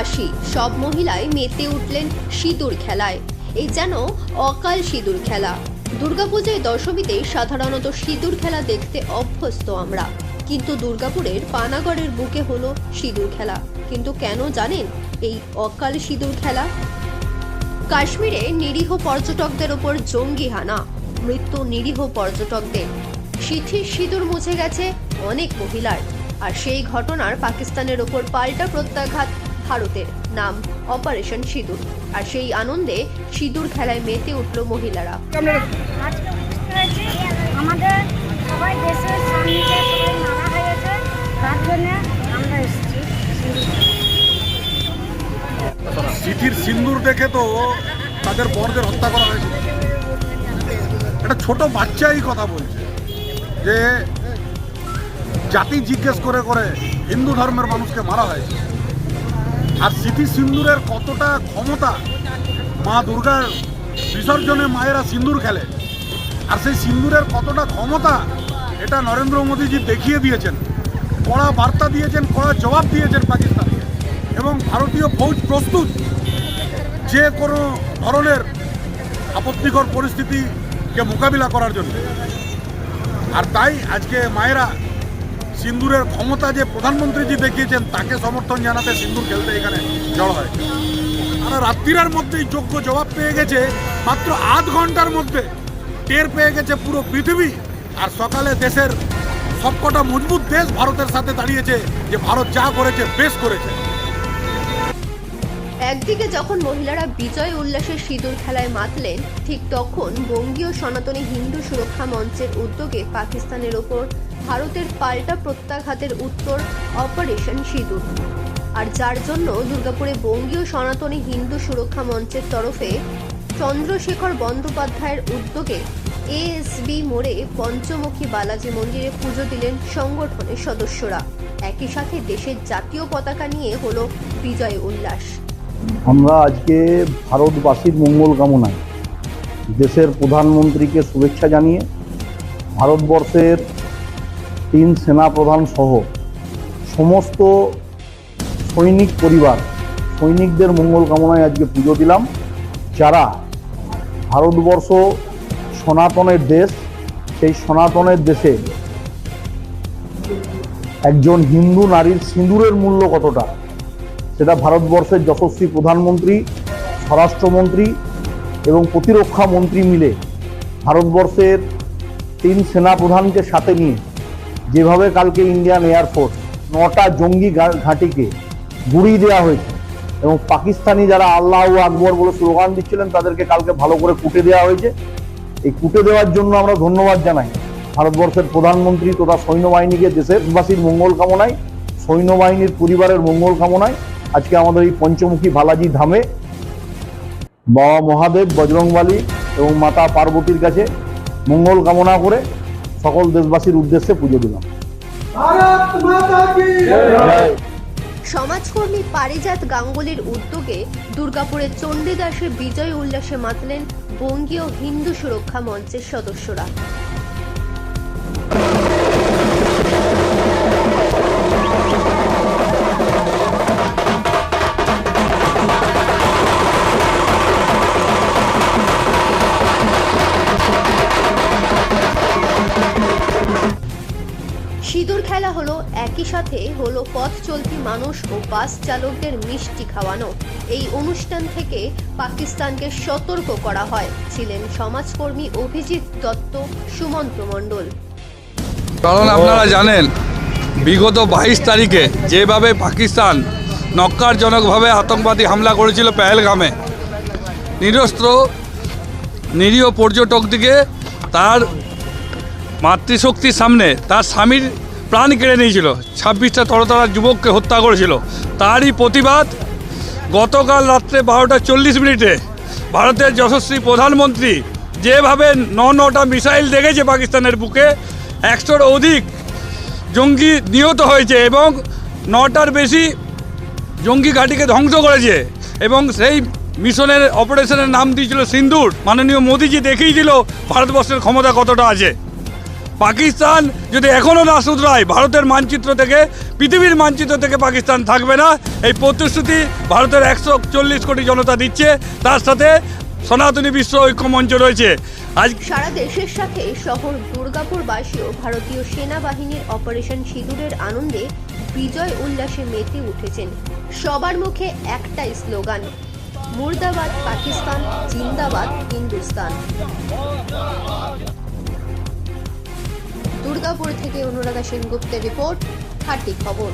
হাসি, সব মহিলাই মেতে উঠলেন সিঁদুর খেলায়। এই যেন অকাল সিঁদুর খেলা। দুর্গাপূজায় দশমীতে সাধারণত সিঁদুর খেলা দেখতে অভ্যস্ত আমরা, কিন্তু দুর্গাপুরের পানাগড়ের বুকে হলো সিঁদুর খেলা। কিন্তু কেন জানেন এই অকাল সিঁদুর খেলা? কাশ্মীরে নিরীহ পর্যটকদের ওপর জঙ্গি হানা, মৃত্যু নিরীহ পর্যটকদের। সিথির সিঁদুর মুছে গেছে অনেক মহিলার। আর সেই ঘটনার পাকিস্তানের ওপর পাল্টা প্রত্যাঘাত ভারতের, নাম অপারেশন সিঁদুর। আর সেই আনন্দে সিঁদুর খেলায় মেতে উঠল মহিলারা। আজকে বুঝতে পেরেছি আমাদের সবাই দেশের সামনে সবাই মারা হয়েছে, তার জন্য আমরা এসেছি। সিথির সিন্দুর দেখে তো তাদের বরদের হত্যা করা হয়েছিল। একটা ছোট বাচ্চাই কথা বলছে যে জাতি জিজ্ঞেস করে করে হিন্দু ধর্মের মানুষকে মারা হয়েছে। আর সিথি সিন্দুরের কতটা ক্ষমতা, মা দুর্গার বিসর্জনে মায়েরা সিন্দুর খেলে, আর সেই সিন্দুরের কতটা ক্ষমতা এটা নরেন্দ্র মোদীজি দেখিয়ে দিয়েছেন। কড়া বার্তা দিয়েছেন, কড়া জবাব দিয়েছেন পাকিস্তানকে, এবং ভারতীয় ফৌজ প্রস্তুত যে কোনো ধরনের আপত্তিকর পরিস্থিতিকে মোকাবিলা করার জন্য। আর তাই আজকে মায়েরা সিন্দুরের ক্ষমতা যে প্রধানমন্ত্রীজি দেখিয়েছেন তাকে সমর্থন জানাতে সিন্দুর খেলতে এখানে জড়ো হয়। আর রাত্রির মধ্যেই যোগ্য জবাব পেয়ে গেছে, মাত্র আধ ঘন্টার মধ্যে টের পেয়ে গেছে পুরো পৃথিবী। আর সকালে দেশের সবকটা মজবুত দেশ ভারতের সাথে দাঁড়িয়েছে যে ভারত যা করেছে বেশ করেছে। একদিকে যখন মহিলারা বিজয় উল্লাসের সিঁদুর খেলায় মাতলেন, ঠিক তখন বঙ্গীয় সনাতনী হিন্দু সুরক্ষা মঞ্চের উদ্যোগে পাকিস্তানের ওপর ভারতের পাল্টা প্রত্যাঘাতের উত্তর অপারেশন সিঁদুর। আর যার জন্য দুর্গাপুরে বঙ্গীয় সনাতনী হিন্দু সুরক্ষা মঞ্চের তরফে চন্দ্রশেখর বন্দ্যোপাধ্যায়ের উদ্যোগে এএসবি মোড়ে পঞ্চমুখী বালাজি মন্দিরে পুজো দিলেন সংগঠনের সদস্যরা। একই সাথে দেশের জাতীয় পতাকা নিয়ে হলো বিজয় উল্লাস। আমরা আজকে ভারতবাসীর মঙ্গল কামনায় দেশের প্রধানমন্ত্রীকে শুভেচ্ছা জানিয়ে ভারতবর্ষের 3 সেনাপ্রধান সহ সমস্ত সৈনিক পরিবার, সৈনিকদের মঙ্গল কামনায় আজকে পুজো দিলাম। যারা ভারতবর্ষ সনাতনের দেশ, সেই সনাতনের দেশে একজন হিন্দু নারীর সিঁদুরের মূল্য কতটা সেটা ভারতবর্ষের যশস্বী প্রধানমন্ত্রী, স্বরাষ্ট্রমন্ত্রী এবং প্রতিরক্ষা মন্ত্রী মিলে ভারতবর্ষের 3 সেনাপ্রধানকে সাথে নিয়ে যেভাবে কালকে ইন্ডিয়ান এয়ারফোর্স 9টা জঙ্গি ঘাঁটিকে গুড়িয়ে দেওয়া হয়েছে, এবং পাকিস্তানি যারা আল্লাহু আকবর বলে স্লোগান দিচ্ছিলেন তাদেরকে কালকে ভালো করে কুটে দেওয়া হয়েছে। এই কুটে দেওয়ার জন্য আমরা ধন্যবাদ জানাই ভারতবর্ষের প্রধানমন্ত্রী তথা সৈন্যবাহিনীকে। দেশবাসীর মঙ্গল কামনায়, সৈন্যবাহিনীর পরিবারের মঙ্গল কামনায় আজকে আমাদের এই পঞ্চমুখী বালাজি ধামে বাবা মহাদেব, বজরংবলী এবং মাতা পার্বতীর কাছে মঙ্গল কামনা করে সকল দেশবাসীর উদ্দেশ্যে পুজো দিলাম। সমাজকর্মী পারিজাত গাঙ্গুলির উদ্যোগে দুর্গাপুরের চণ্ডীদাসে বিজয় উল্লাসে মাতলেন বঙ্গীয় হিন্দু সুরক্ষা মঞ্চের সদস্যরা। সিঁদুর খেলা হলো, একই সাথে হলো পথ চলতি মানুষ ও বাস চালকদের মিষ্টি খাওয়ানো। এই অনুষ্ঠান থেকে পাকিস্তানকে সতর্ক করা হয়। ছিলেন সমাজকর্মী অভিজিৎ দত্ত, সুমন্ত মণ্ডল। কারণ আপনারা জানেন বিগত 22 তারিখে যেভাবে পাকিস্তান নক্কারজনকভাবে আতঙ্কবাদী হামলা করেছিল পেহেলগামে, নিরস্ত্র নিরীহ পর্যটকদিকে তার মাতৃশক্তির সামনে তার স্বামীর প্রাণ কেড়ে নিয়েছিল, 26টা তরতারা যুবককে হত্যা করেছিল। তারই প্রতিবাদ গতকাল রাত্রে 12টা 40 মিনিটে ভারতের যশস্বী প্রধানমন্ত্রী যেভাবে 9টা মিসাইল দেখেছে পাকিস্তানের বুকে, 100-র অধিক জঙ্গি নিহত হয়েছে এবং 9টার বেশি জঙ্গি ঘাঁটিকে ধ্বংস করেছে, এবং সেই মিশনের অপারেশনের নাম দিয়েছিল সিন্দুর। মাননীয় মোদীজি দেখিয়েছিল ভারতবর্ষের ক্ষমতা কতটা আছে। পাকিস্তান যদি এখনও না শুধরায়, ভারতের মানচিত্র থেকে, পৃথিবীর মানচিত্র থেকে পাকিস্তান থাকবে না। এই প্রতিশ্রুতি ভারতের 140 কোটি জনতা দিচ্ছে, তার সাথে সনাতনী বিশ্ব ঐক্য মঞ্চ রয়েছে। আজ সারা দেশের সাথে শহর দুর্গাপুরবাসীও ভারতীয় সেনাবাহিনীর অপারেশন সিঁদুরের আনন্দে বিজয় উল্লাসে মেতে উঠেছেন। সবার মুখে একটাই স্লোগান, মুর্দাবাদ পাকিস্তান, জিন্দাবাদ হিন্দুস্তান। দুর্গাপুর থেকে অনুরাধা সেনগুপ্তের রিপোর্ট, 30 খবর।